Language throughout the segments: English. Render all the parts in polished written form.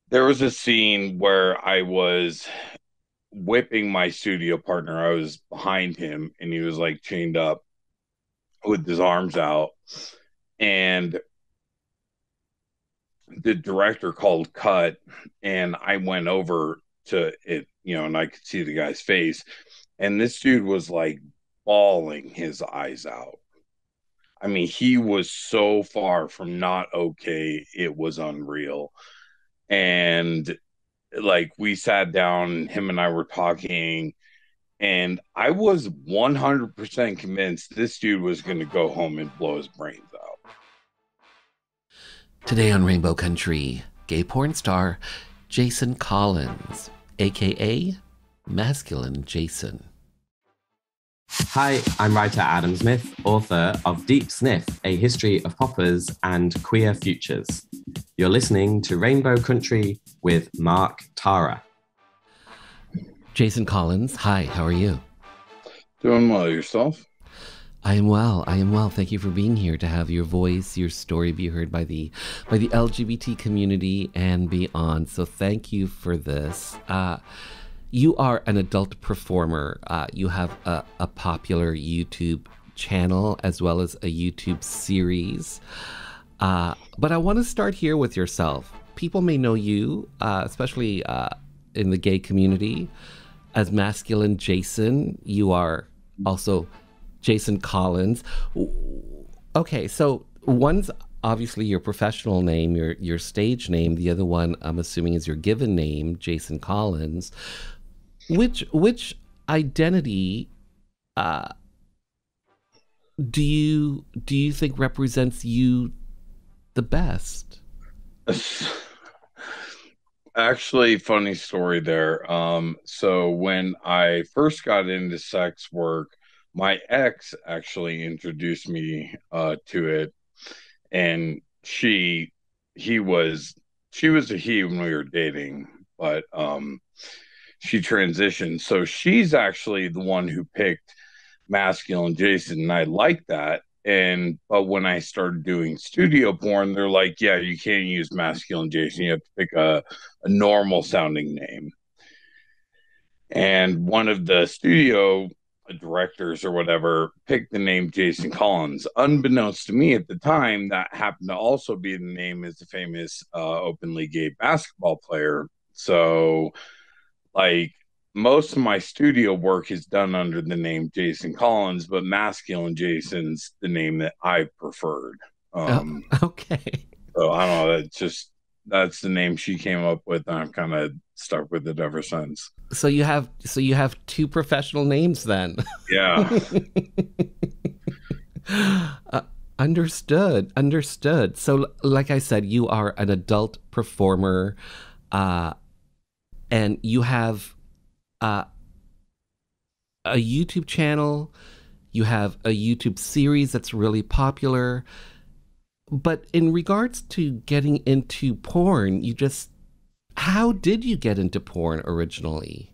There was a scene where I was whipping my studio partner. I was behind him and he was like chained up with his arms out. And the director called cut and I went over to it, and I could see the guy's face. And this dude was like bawling his eyes out. I mean, he was so far from not okay. It was unreal. And like we sat down, him and I were talking, and I was 100% convinced this dude was going to go home and blow his brains out. Today on Rainbow Country, gay porn star Jason Collins, aka Masculine Jason. Hi, I'm writer Adam Smith, author of Deep Sniff, A History of Poppers and Queer Futures. You're listening to Rainbow Country with Mark Tara. Jason Collins, hi, how are you? Doing well yourself? I am well. I am well. Thank you for being here to have your voice, your story be heard by the LGBT community and beyond. So thank you for this. You are an adult performer. You have a popular YouTube channel as well as a YouTube series. But I want to start here with yourself. People may know you, especially in the gay community, as Masculine Jason. You are also Jason Collins. Okay, so one's obviously your professional name, your stage name. The other one, I'm assuming, is your given name, Jason Collins. Which identity do you think represents you the best? Actually, funny story there. So when I first got into sex work, my ex actually introduced me to it, and he was she was a he when we were dating, but she transitioned. So she's actually the one who picked Masculine Jason, and I like that. And but when I started doing studio porn, they're like, yeah, you can't use Masculine Jason. You have to pick a normal sounding name. And one of the studio directors or whatever picked the name Jason Collins. Unbeknownst to me at the time, that happened to also be the name as the famous openly gay basketball player. So, like, most of my studio work is done under the name Jason Collins, but Masculine Jason's the name that I preferred. Oh, Um, okay. so I don't know. That's the name she came up with, and I've kind of stuck with it ever since. So you have two professional names then. Yeah. uh, understood. So, like I said, you are an adult performer, uh, and you have uh, a YouTube channel. You have a YouTube series that's really popular. But in regards to getting into porn, how did you get into porn originally?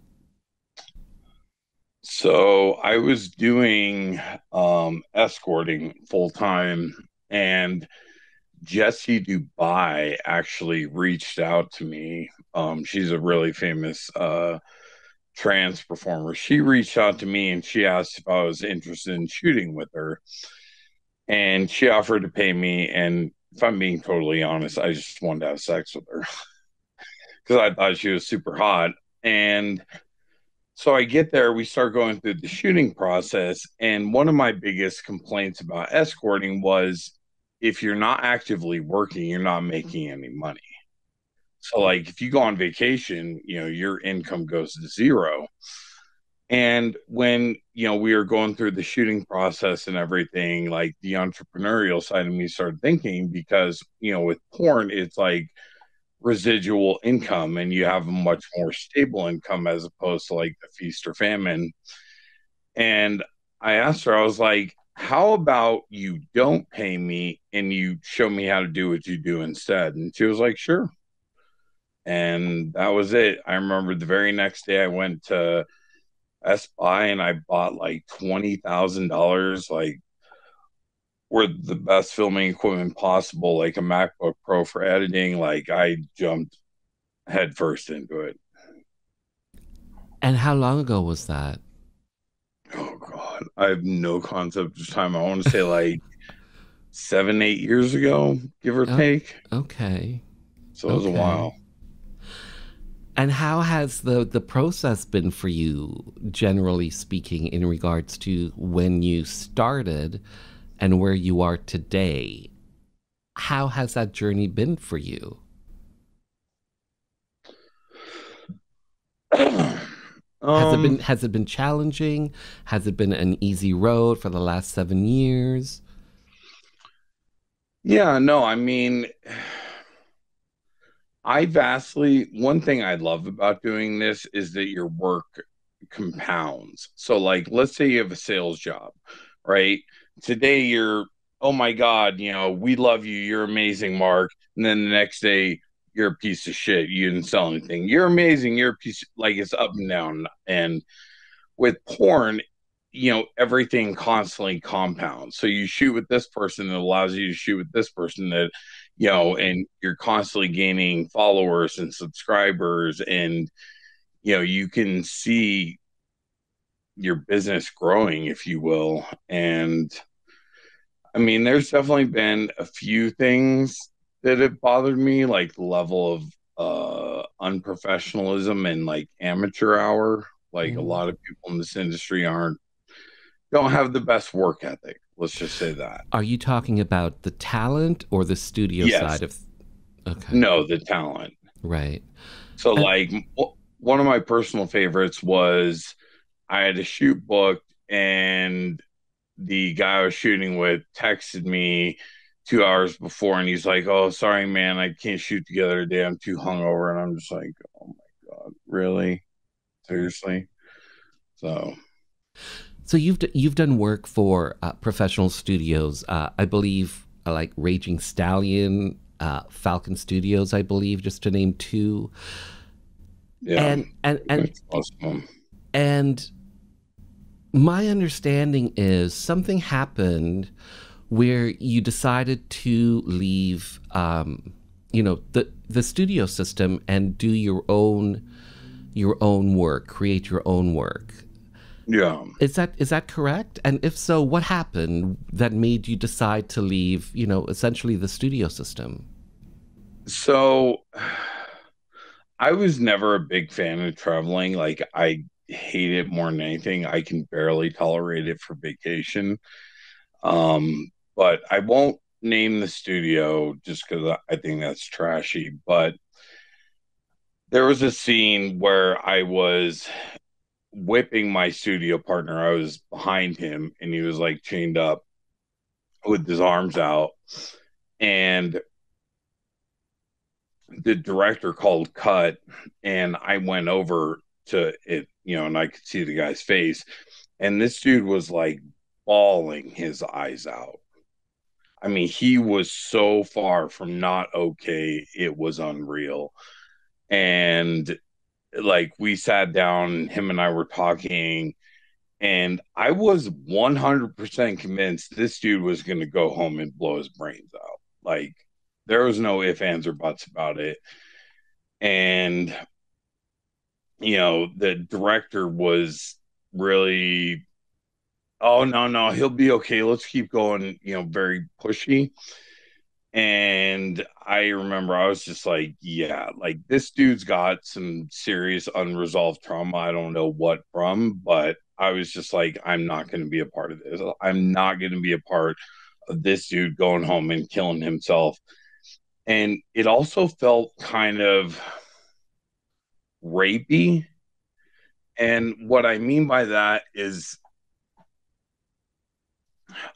So I was doing escorting full time, and Jessie Dubai actually reached out to me. She's a really famous trans performer. She reached out to me and she asked if I was interested in shooting with her. And she offered to pay me. And if I'm being totally honest, I just wanted to have sex with her because I thought she was super hot. And so I get there, we start going through the shooting process. And one of my biggest complaints about escorting was if you're not actively working, you're not making any money. So, like, if you go on vacation, your income goes to zero. And when, we were going through the shooting process and everything, like the entrepreneurial side of me started thinking because, with porn, it's like residual income and you have a much more stable income as opposed to like the feast or famine. And I asked her, I was like, how about you don't pay me and you show me how to do what you do instead? And she was like, sure. And that was it. I remember the very next day I went to Best Buy and I bought like $20,000, like were the best filming equipment possible, like a MacBook Pro for editing. Like I jumped head first into it. And how long ago was that? Oh God, I have no concept of time. I want to say like 7, 8 years ago, give or Oh, take. okay. So it was a Okay. while. And how has the process been for you, generally speaking, in regards to when you started and where you are today? How has that journey been for you? um, Has it been challenging? Has it been an easy road for the last 7 years? yeah, no, I mean, one thing I love about doing this is that your work compounds. So, like, let's say you have a sales job, right? Today you're, oh my God, we love you. You're amazing, Mark. And then the next day, you're a piece of shit. You didn't sell anything. You're amazing. You're a piece, like, it's up and down. And with porn, everything constantly compounds. So you shoot with this person that allows you to shoot with this person that, and you're constantly gaining followers and subscribers, and you can see your business growing, if you will. And I mean, there's definitely been a few things that have bothered me, like the level of unprofessionalism and like amateur hour. Like a Mm. lot of people in this industry don't have the best work ethic. Let's just say that. Are you talking about the talent or the studio Yes. side of? Okay, No, the talent. right. So, And like, one of my personal favorites was I had a shoot booked, and the guy I was shooting with texted me 2 hours before, and he's like, "Oh, sorry, man, I can't shoot together today. I'm too hungover." And I'm just like, "Oh my God, really? Seriously?" So, so you've done work for professional studios, I believe, like Raging Stallion, Falcon Studios, I believe, just to name two. yeah, And and and it's awesome. and my understanding is something happened where you decided to leave, the studio system and do your own work, create your own work. Yeah. Is that correct? And if so, what happened that made you decide to leave, essentially the studio system? So, I was never a big fan of traveling. Like, I hate it more than anything. I can barely tolerate it for vacation. But I won't name the studio just because I think that's trashy. But there was a scene where I was whipping my studio partner. I was behind him, and he was like chained up with his arms out. And the director called cut, and I went over to it, and I could see the guy's face. And this dude was like bawling his eyes out. I mean, he was so far from not okay. It was unreal. And like we sat down, him and I were talking, and I was 100% convinced this dude was going to go home and blow his brains out. Like, there was no ifs, ands, or buts about it. And, the director was really, oh, no, no, he'll be okay. Let's keep going, very pushy. And I remember I was just like, yeah, like this dude's got some serious unresolved trauma. I don't know what from, but I was just like, I'm not going to be a part of this. I'm not going to be a part of this dude going home and killing himself. And it also felt kind of rapey. And what I mean by that is,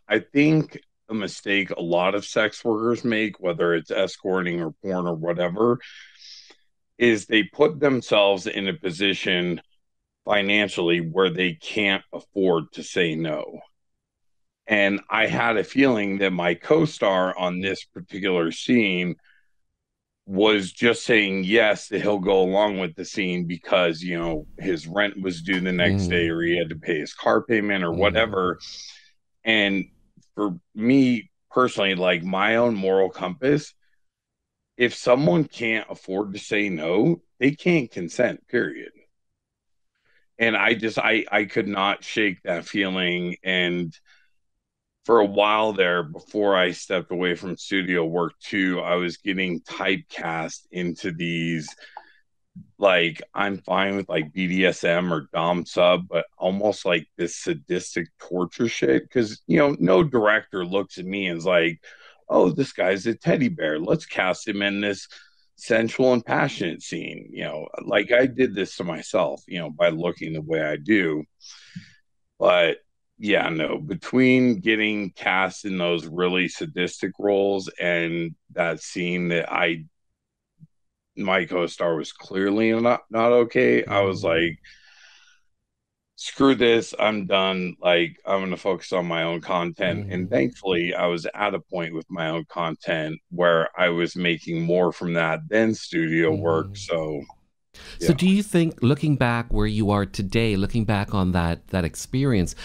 I think a mistake a lot of sex workers make, whether it's escorting or porn or whatever, is they put themselves in a position financially where they can't afford to say no. And I had a feeling that my co star on this particular scene was just saying yes that he'll go along with the scene because, his rent was due the next day, Mm, or he had to pay his car payment or mm, whatever. And for me personally, like my own moral compass, if someone can't afford to say no, they can't consent, period. And I could not shake that feeling. And for a while there, before I stepped away from studio work too, I was getting typecast into these, like, I'm fine with like BDSM or Dom sub, but almost like this sadistic torture shit. Because, no director looks at me and is like, oh, this guy's a teddy bear. Let's cast him in this sensual and passionate scene. Like I did this to myself, by looking the way I do. But yeah, no, between getting cast in those really sadistic roles and that scene that my co-star was clearly not okay, I was Mm. like, screw this, I'm done. Like, I'm going to focus on my own content. And Mm. thankfully, I was at a point with my own content where I was making more from that than studio work. Mm. So So yeah. do you think, looking back where you are today, looking back on that experience,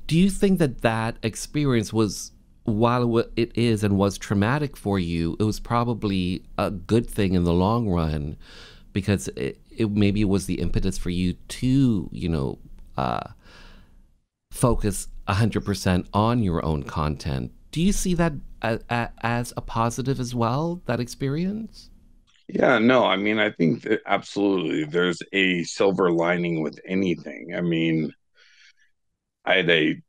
do you think that that experience was, while it is and was traumatic for you, it was probably a good thing in the long run, because it maybe was the impetus for you to, focus 100% on your own content. Do you see that as a positive as well, that experience? Yeah, no, I mean, I think that absolutely there's a silver lining with anything. I mean, I had a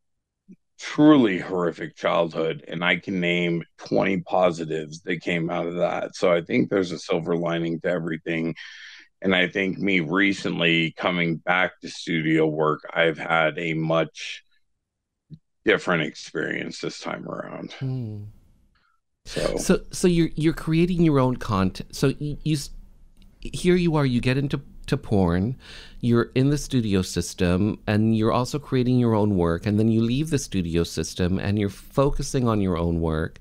truly horrific childhood, and I can name 20 positives that came out of that. So I think there's a silver lining to everything. And I think me recently coming back to studio work, I've had a much different experience this time around. Hmm. So, So you're creating your own content. So here you are. You get into porn. You're in the studio system, and you're also creating your own work. And then you leave the studio system, and you're focusing on your own work.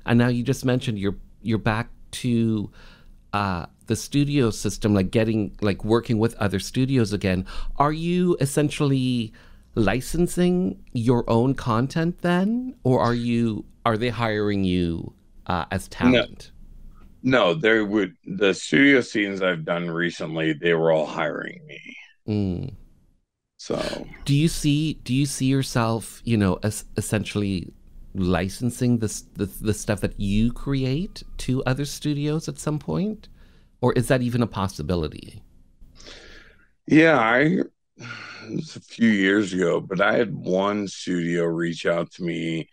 And now you just mentioned you're back to the studio system, like working with other studios again. Are you essentially licensing your own content then, or are they hiring you as no, talent? no, the studio scenes I've done recently, they were all hiring me. Mm. So, Do you see yourself, as essentially licensing the stuff that you create to other studios at some point, or is that even a possibility? yeah, it was a few years ago, but I had one studio reach out to me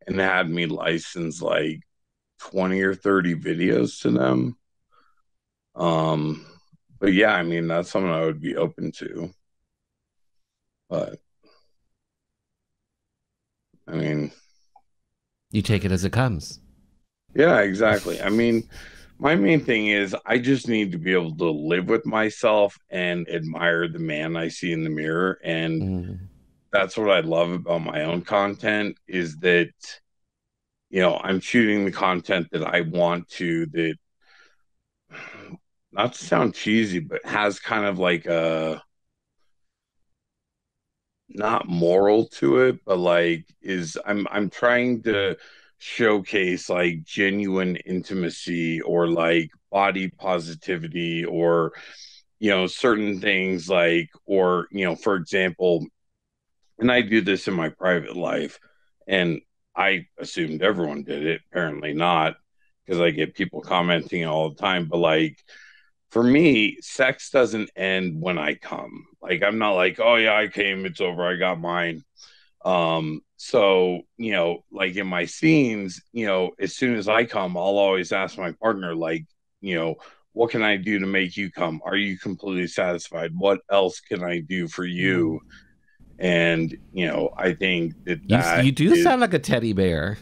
and had me license like 20 or 30 videos to them. Um, but yeah, I mean, that's something I would be open to. But I mean, You take it as it comes. yeah, exactly. I mean, my main thing is I just need to be able to live with myself and admire the man I see in the mirror. And Mm. that's what I love about my own content is that, I'm shooting the content that I want to, that, not to sound cheesy, but has kind of like a, not moral to it, but like is I'm trying to showcase like genuine intimacy or like body positivity or certain things like, or for example, and I do this in my private life, and I assumed everyone did it, apparently not, because I get people commenting all the time, but like for me, sex doesn't end when I come. Like I'm not like, oh yeah, I came, it's over, I got mine. So, like in my scenes, as soon as I come, I'll always ask my partner, like, you know, what can I do to make you come? Are you completely satisfied? What else can I do for Mm. you? And, I think that You that do is, sound like a teddy bear.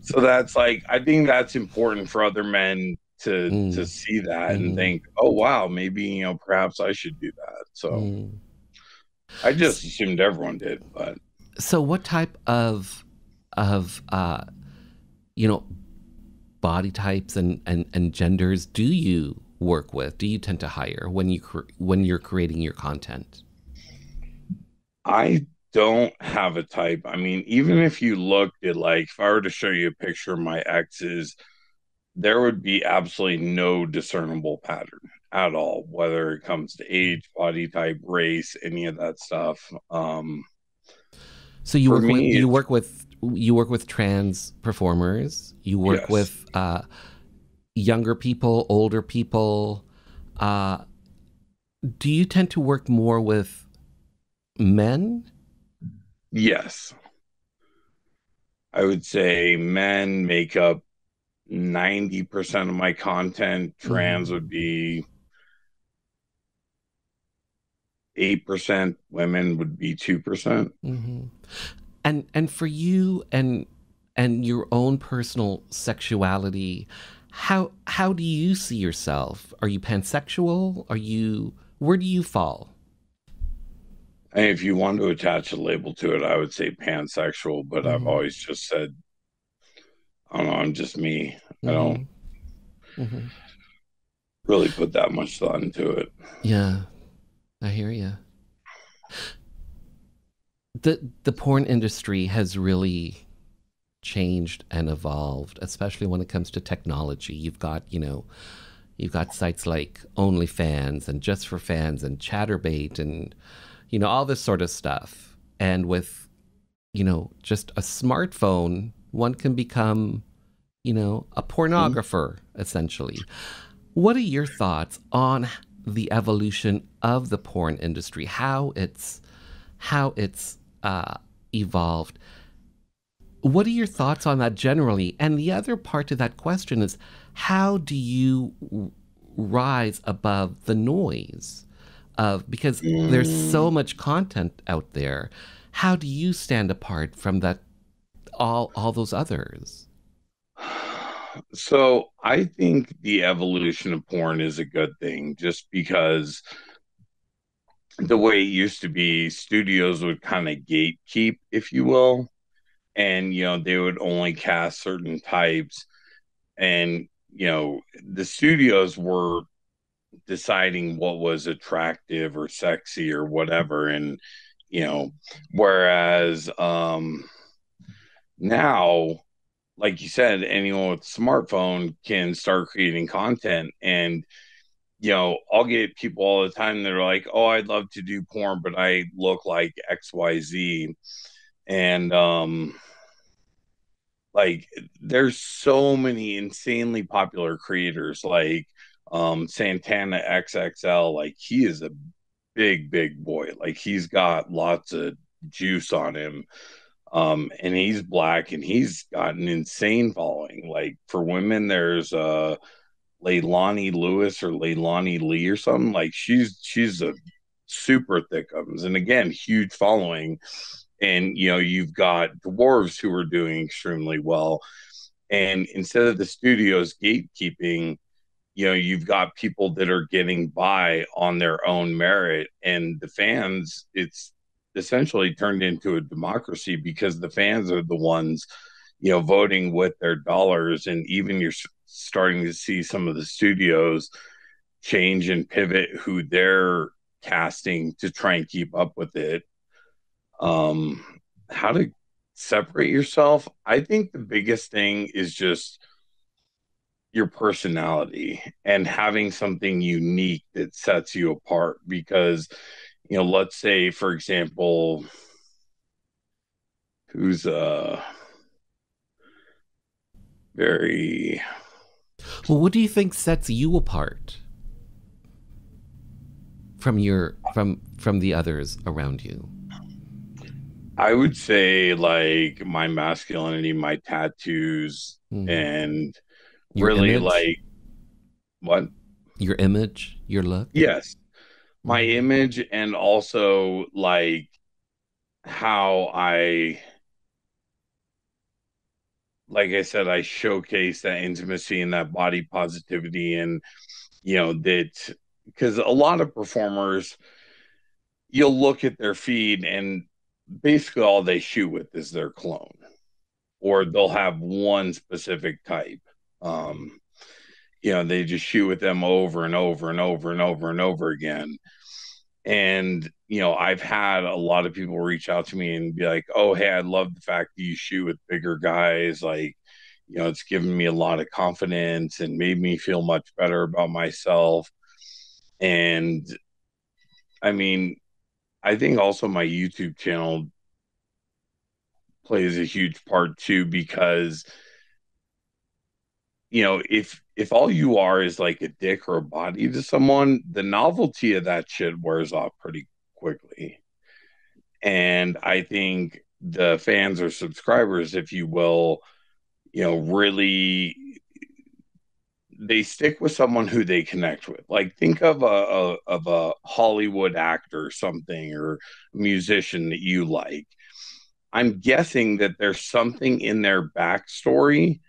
so that's like, I think that's important for other men to Mm. see that and Hmm. think, oh wow, maybe, perhaps I should do that. So Mm. I just assumed everyone did, but So what type of you know body types and genders do you work with? Do you tend to hire when when you're creating your content? I don't have a type. I mean, even if you looked at, like, if I were to show you a picture of my exes, there would be absolutely no discernible pattern at all, whether it comes to age, body type, race, any of that stuff. So you For work with me, it's trans performers. You work yes, with younger people, older people. Uh, do you tend to work more with men? yes. I would say men make up 90% of my content. Trans Hmm. would be 8%, women would be 2%. Hmm. And for you and your own personal sexuality, how do you see yourself? Are you pansexual? Are you where do you fall? And if you want to attach a label to it, I would say pansexual, but I've Hmm. always just said, I don't know, I'm just me. I don't Hmm. Hmm. really put that much thought into it. Yeah, I hear you. The porn industry has really changed and evolved, especially when it comes to technology. You've got sites like OnlyFans and Just for Fans and Chatterbait and all this sort of stuff. And with just a smartphone, one can become a Mhm. pornographer essentially. What are your thoughts on the evolution of the porn industry? How it's evolved. What are your thoughts on that generally? And the other part to that question is, how do you rise above the noise of, because there's so Mm. much content out there. How do you stand apart from that, all those others? So I think the evolution of porn is a good thing just because the way it used to be, studios would kind of gatekeep, if you will, and they would only cast certain types, and the studios were deciding what was attractive or sexy or whatever, and you know whereas now, like you said, anyone with a smartphone can start creating content. And I'll get people all the time that are like, oh, I'd love to do porn, but I look like XYZ. And like there's so many insanely popular creators like Santana XXL. Like he is a big boy. Like he's got lots of juice on him. And he's black and he's got an insane following. Like for women, there's Leilani Lewis or Leilani Lee or something. Like she's a super thick ones, and again, huge following. And you've got dwarves who are doing extremely well. And instead of the studios gatekeeping, you've got people that are getting by on their own merit, and the fans, it's essentially turned into a democracy because the fans are the ones voting with their dollars. And even you're starting to see some of the studios change and pivot who they're casting to try and keep up with it. um how to separate yourself, I think the biggest thing is just your personality and having something unique that sets you apart. Because let's say, for example, who's very, Well, what do you think sets you apart from from the others around you? I would say, like my masculinity, my tattoos, Hmm. and Your really image, like what? your look. Yes, my Hmm. image, and also how I, like I said, I showcase that intimacy and that body positivity. And that, because a lot of performers, you'll look at their feed and basically all they shoot with is their clone, or they'll have one specific type. um they just shoot with them over and over and over and over and over again. And I've had a lot of people reach out to me and be like, oh, hey, I love the fact that you shoot with bigger guys. Like, It's given me a lot of confidence and made me feel much better about myself. And I mean, I think also my YouTube channel plays a huge part too, because if all you are is like a dick or a body to someone, the novelty of that shit wears off pretty quickly. And I think the fans or subscribers, if you will, really they stick with someone who they connect with. Like think of a Hollywood actor or something, or a musician that you like. I'm guessing that there's something in their backstory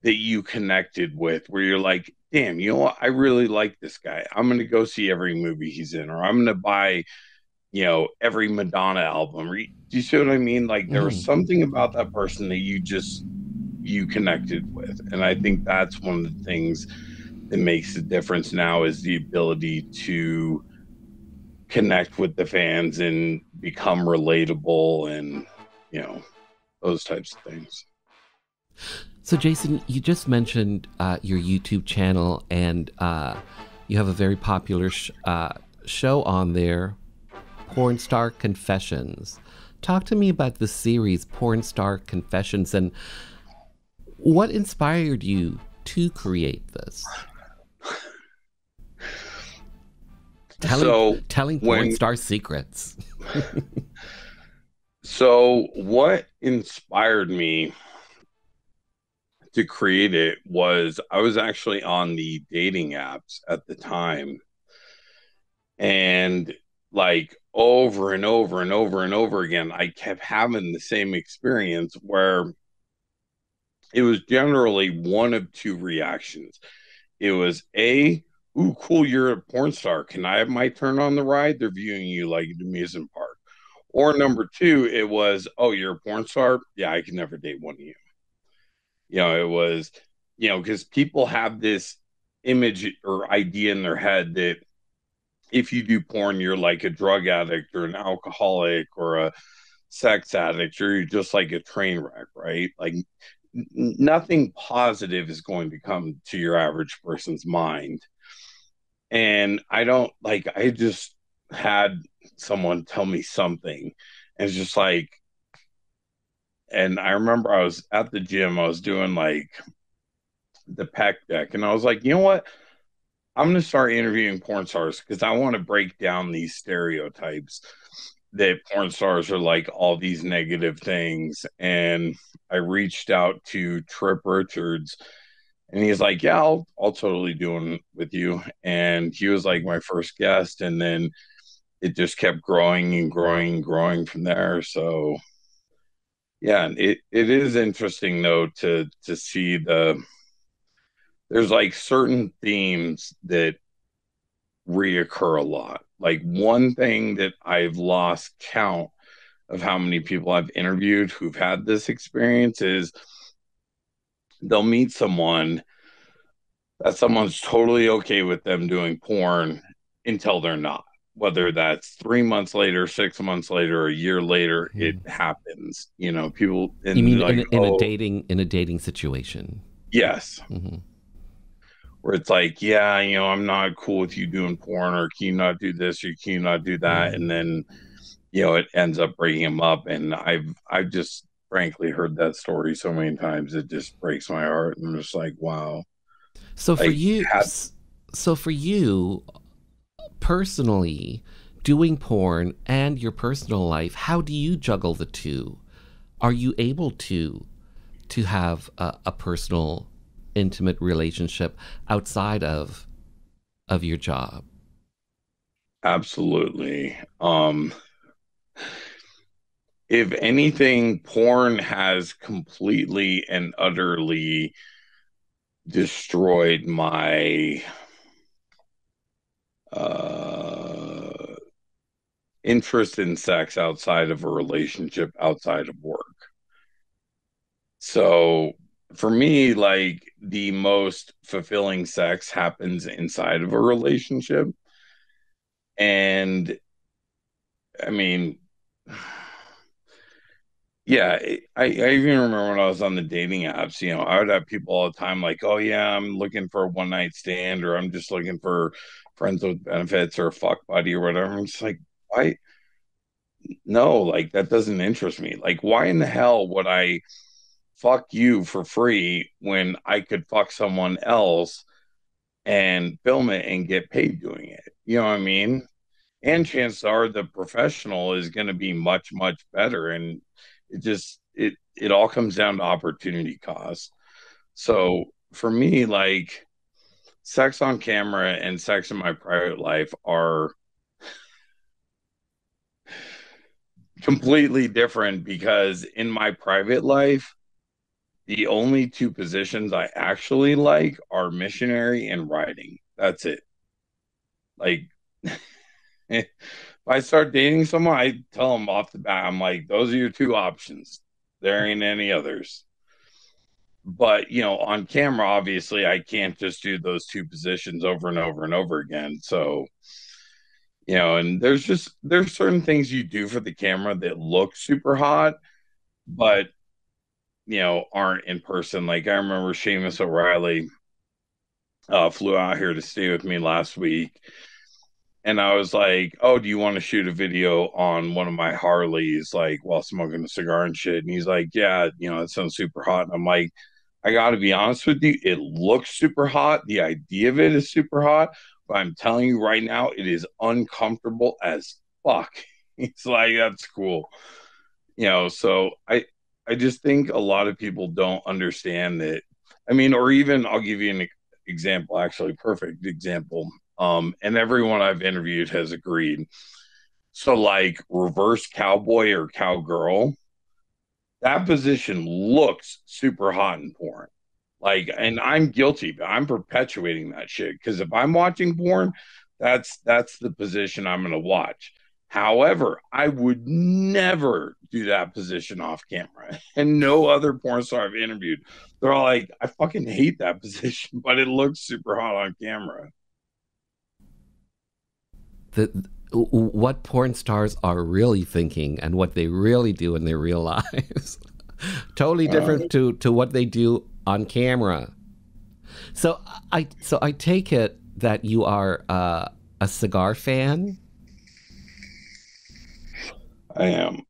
that you connected with where you're like, damn, you know what? I really like this guy. I'm going to go see every movie he's in, or I'm going to buy, every Madonna album. Do you see what I mean? Like there was Mm. something about that person that you connected with. And I think that's one of the things that makes the difference now is the ability to connect with the fans and become relatable and, you know, those types of things. So, Jason, you just mentioned your YouTube channel, and you have a very popular show on there, Porn Star Confessions. Talk to me about the series Porn Star Confessions and what inspired you to create this? Telling porn star secrets. So what inspired me to create it was I was actually on the dating apps at the time, and like over and over and over and over again I kept having the same experience where it was generally one of two reactions. It was a, ooh, cool, you're a porn star. Can I have my turn on the ride? They're viewing you like an amusement park. Or number two, it was, oh, you're a porn star? Yeah, I can never date one of you. It was, because people have this image or idea in their head that if you do porn, you're like a drug addict or an alcoholic or a sex addict, or you're just like a train wreck, right? Like nothing positive is going to come to your average person's mind. And I just had someone tell me something. And it's just like, and I remember I was at the gym, I was doing like the pec deck, and I was like, you know what? I'm going to start interviewing porn stars because I want to break down these stereotypes that porn stars are like all these negative things. And I reached out to Trip Richards, and he's like, yeah, I'll totally do it with you. And he was like my first guest. And then it just kept growing and growing and growing from there. So yeah, it is interesting though to see there's like certain themes that reoccur a lot. Like one thing that I've lost count of how many people I've interviewed who've had this experience is they'll meet someone that someone's totally okay with them doing porn until they're not. Whether that's 3 months later, 6 months later, a year later, it happens. People You and mean like, in a dating situation? yes, Mm-hmm. where it's like, yeah, I'm not cool with you doing porn, or can you not do this, or can you not do that, and then it ends up breaking them up. And I've just frankly heard that story so many times it just breaks my heart. And I'm just like, wow. So for Like, you, so for you personally, doing porn and your personal life, how do you juggle the two? Are you able to have a personal, intimate relationship outside of your job? absolutely. If anything, porn has completely and utterly destroyed my uh interest in sex outside of a relationship, outside of work. So for me, like the most fulfilling sex happens inside of a relationship. And I mean, Yeah, I even remember when I was on the dating apps, I would have people all the time like, oh yeah, I'm looking for a one night stand, or I'm just looking for friends with benefits or a fuck buddy or whatever. I'm just like, why? No, like that doesn't interest me. Like, why in the hell would I fuck you for free when I could fuck someone else and film it and get paid doing it? You know what I mean? And chances are the professional is going to be much, much better. And it all comes down to opportunity cost. So for me, like sex on camera and sex in my private life are completely different, because in my private life, the only two positions I actually like are missionary and writing. That's it. Like, if I start dating someone, I tell them off the bat, I'm like, those are your two options. There ain't any others. But, on camera, obviously, I can't just do those two positions over and over and over again. So, and there's certain things you do for the camera that look super hot, but, aren't in person. Like I remember Seamus O'Reilly flew out here to stay with me last week. And I was like, oh, do you want to shoot a video on one of my Harleys, like while smoking a cigar and shit? And he's like, yeah, it sounds super hot. And I'm like, I got to be honest with you, it looks super hot. The idea of it is super hot. But I'm telling you right now, it is uncomfortable as fuck. It's like, that's cool. So I just think a lot of people don't understand that. I mean, or even I'll give you an example, actually, perfect example. And everyone I've interviewed has agreed. So, like reverse cowboy or cowgirl, that position looks super hot in porn. Like, and I'm guilty, but I'm perpetuating that shit, because if I'm watching porn, that's the position I'm gonna watch. However, I would never do that position off camera. And no other porn star I've interviewed, they're all like, I fucking hate that position, but it looks super hot on camera. What porn stars are really thinking and what they really do in their real lives. Totally Uh, different to what they do on camera. So I take it that you are a cigar fan. I am.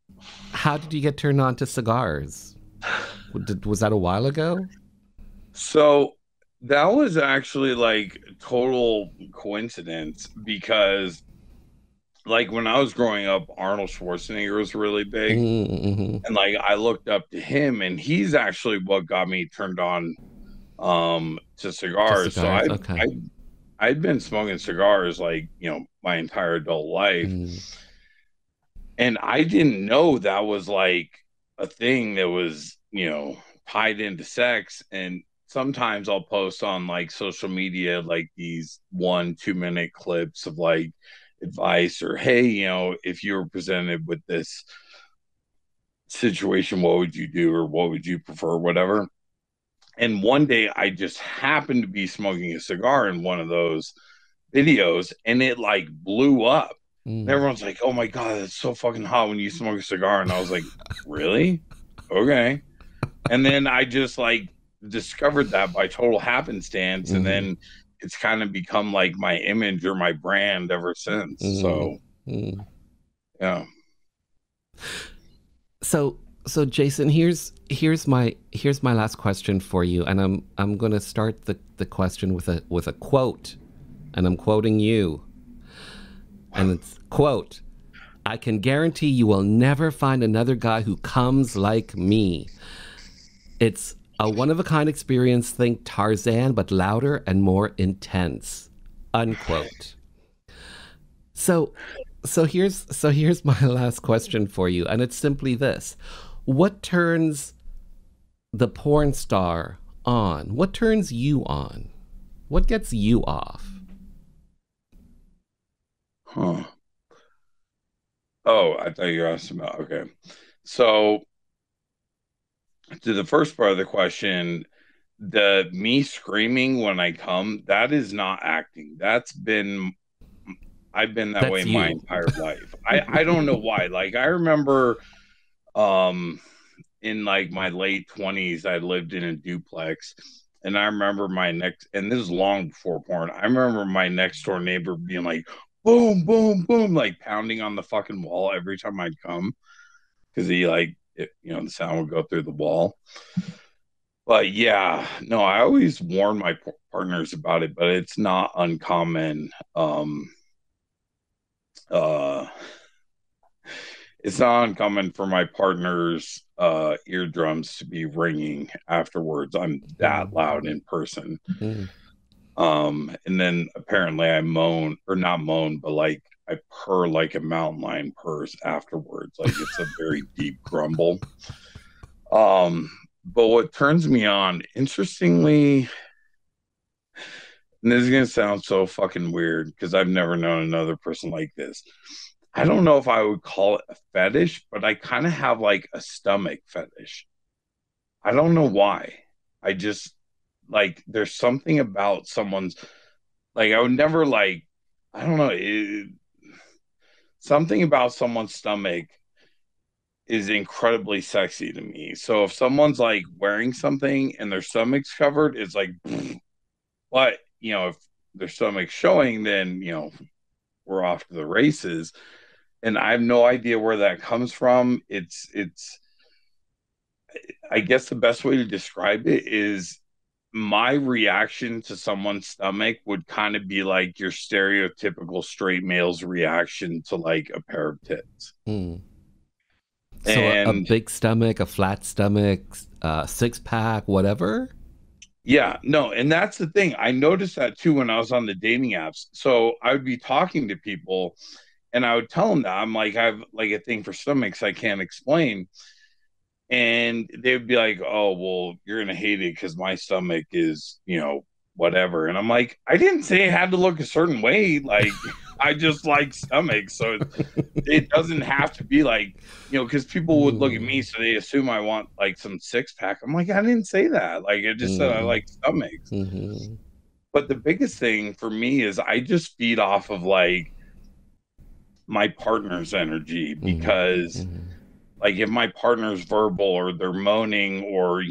How did you get turned on to cigars? Was that a while ago? So that was actually like total coincidence, because like when I was growing up, Arnold Schwarzenegger was really big. Mm-hmm. And like I looked up to him, and he's actually what got me turned on to To cigars. So cigars, okay. I'd been smoking cigars like, my entire adult life. Mm, And I didn't know that was like a thing that was, tied into sex. And sometimes I'll post on like social media like these 1 2 minute clips of like advice, or hey, if you were presented with this situation, what would you do, or what would you prefer, whatever. And one day I just happened to be smoking a cigar in one of those videos, and it like blew up. And mm. everyone's like, oh my God, it's so fucking hot when you smoke a cigar. And I was like, really? Okay. And then I just like discovered that by total happenstance. And Mm-hmm. then it's kind of become like my image or my brand ever since. Mm-hmm. So, Mm-hmm. yeah. So Jason, here's my last question for you, and I'm gonna start the question with a quote, and I'm quoting you, and it's quote: "I can guarantee you will never find another guy who comes like me. It's a one of a kind experience. Think Tarzan, but louder and more intense." Unquote. So so here's my last question for you, and it's simply this: what turns the porn star on? What turns you on? What gets you off? Huh. Oh, I thought you were asking about, okay. So, to the first part of the question, the me screaming when I come, that is not acting. I've been that way That's my you. entire life. I don't know why. Like I remember, um in like my late 20s, I lived in a duplex. And I remember and this is long before porn. I remember my next door neighbor being like, boom, boom, boom, like pounding on the fucking wall every time I'd come because the sound would go through the wall. But yeah, no, I always warn my partners about it, but it's not uncommon. Uh, it's not uncommon for my partner's eardrums to be ringing afterwards. I'm that loud in person. And then apparently I moan, or not moan, but like I purr like a mountain lion purrs afterwards. Like it's a very deep grumble. But what turns me on, interestingly, and this is gonna sound so fucking weird because I've never known another person like this. I don't know if I would call it a fetish, but I kind of have like a stomach fetish. I don't know why. I just like there's something about someone's like I would never like I don't know something about someone's stomach is incredibly sexy to me. So if someone's like wearing something and their stomach's covered, it's like but if their stomach's showing, then we're off to the races. And I have no idea where that comes from. It's I guess the best way to describe it is my reaction to someone's stomach would kind of be like your stereotypical straight male's reaction to like a pair of tits. So a big stomach, a flat stomach, six pack, whatever. Yeah, no, and that's the thing. I noticed that too when I was on the dating apps. So I would be talking to people and I would tell them that I'm like, I have like a thing for stomachs I can't explain. And they would be like, oh, well, you're going to hate it because my stomach is, whatever. And I'm like, I didn't say it had to look a certain way. Like, I just like stomachs. So it doesn't have to be like, because people would look at me, so they assume I want like some six pack. I'm like, I didn't say that. Like, I just said I like stomachs. But the biggest thing for me is I just feed off of like my partner's energy because like if my partner's verbal or they're moaning or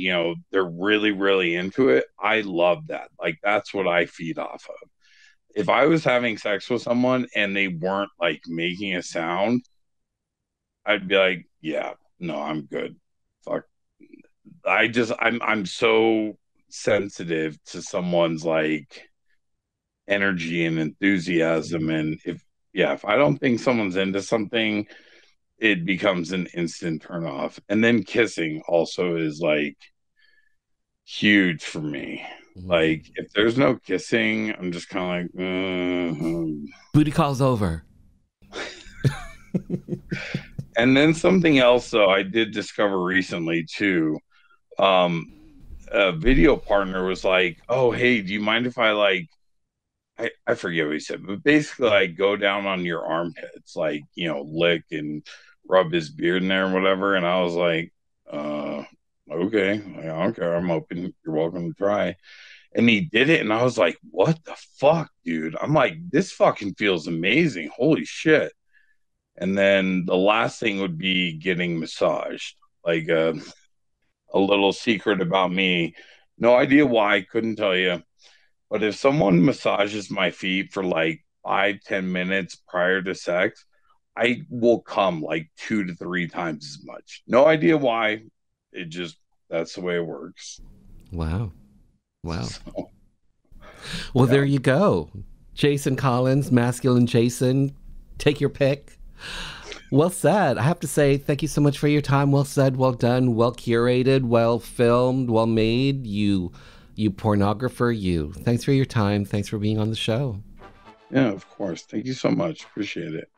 they're really really into it, I love that. Like that's what I feed off of. If I was having sex with someone and they weren't like making a sound, I'd be like, yeah, no, I'm good. Fuck. I'm so sensitive to someone's like energy and enthusiasm. And if I don't think someone's into something, it becomes an instant turn off. And then kissing also is like huge for me. Like if there's no kissing, I'm just kind of like booty call's over. And then something else though I did discover recently too. A video partner was like, oh hey, do you mind if I like I forget what he said, but basically like go down on your armpits, like lick and rub his beard in there and whatever. And I was like, okay, like, I don't care, I'm open, you're welcome to try. And he did it and I was like, what the fuck, dude? I'm like, this fucking feels amazing, holy shit. And then the last thing would be getting massaged. Like a little secret about me, no idea why, couldn't tell you. But if someone massages my feet for like 5-10 minutes prior to sex, I will come like 2 to 3 times as much. No idea why. It just, that's the way it works. Wow. So, well, there you go. Jason Collins, Masculine Jason. Take your pick. Well said. I have to say, thank you so much for your time. Well said, well done, well curated, well filmed, well made. You pornographer, you. Thanks for your time. Thanks for being on the show. Yeah, of course. Thank you so much. Appreciate it.